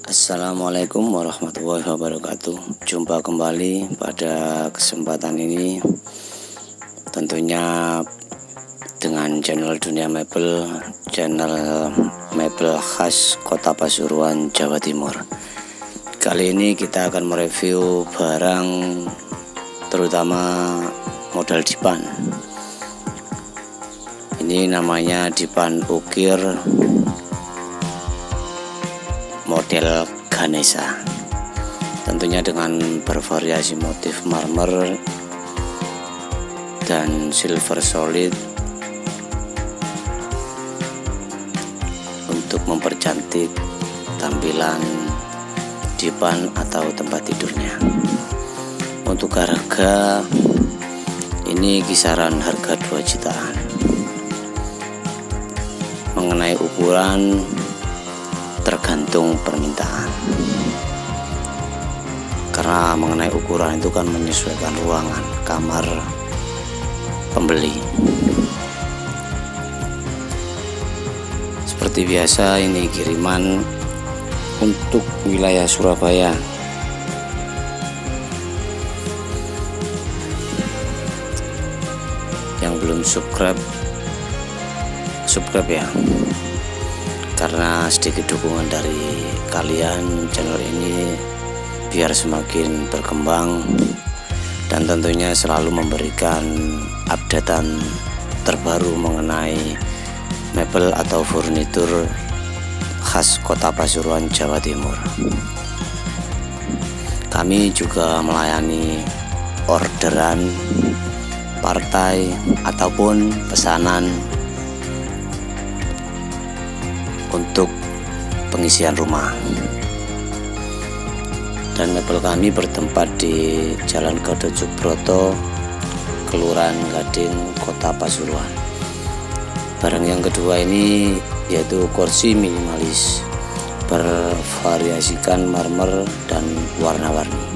Assalamualaikum warahmatullahi wabarakatuh. Jumpa kembali pada kesempatan ini, tentunya dengan channel Dunia Mebel, channel mebel khas Kota Pasuruan, Jawa Timur. Kali ini kita akan mereview barang terutama model dipan. Ini namanya dipan ukir model Ganesha, tentunya dengan bervariasi motif marmer dan silver solid untuk mempercantik tampilan dipan atau tempat tidurnya. Untuk harga ini kisaran harga 2 jutaan. Mengenai ukuran tergantung permintaan, karena mengenai ukuran itu kan menyesuaikan ruangan kamar pembeli. Seperti biasa, ini kiriman untuk wilayah Surabaya. Yang belum subscribe ya, karena sedikit dukungan dari kalian channel ini biar semakin berkembang dan tentunya selalu memberikan updatean terbaru mengenai mebel atau furnitur khas Kota Pasuruan, Jawa Timur. Kami juga melayani orderan partai ataupun pesanan untuk pengisian rumah. Dan mebel kami bertempat di Jalan Gatot Subroto, Kelurahan Gading, Kota Pasuruan. Barang yang kedua ini yaitu kursi minimalis bervariasikan marmer dan warna-warni.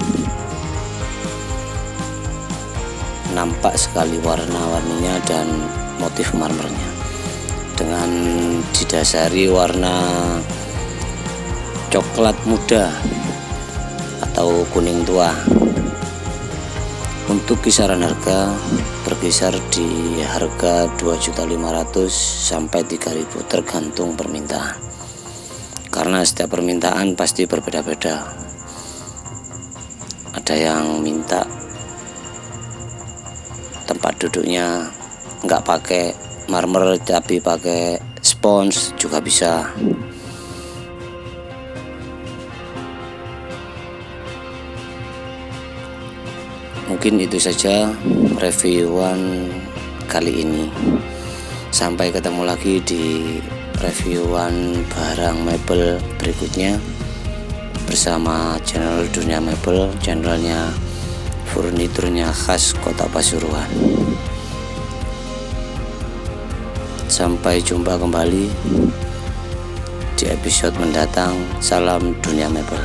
Nampak sekali warna-warninya dan motif marmernya, dengan didasari warna coklat muda atau kuning tua. Untuk kisaran harga berkisar di harga 2.500.000 sampai 3.000 tergantung permintaan, karena setiap permintaan pasti berbeda-beda. Ada yang minta tempat duduknya nggak pakai marmer tapi pakai spons juga bisa. Mungkin itu saja reviewan kali ini. Sampai ketemu lagi di reviewan barang mebel berikutnya bersama channel Dunia Mebel, channelnya furniturnya khas Kota Pasuruan. Sampai jumpa kembali di episode mendatang. Salam Dunia Mebel.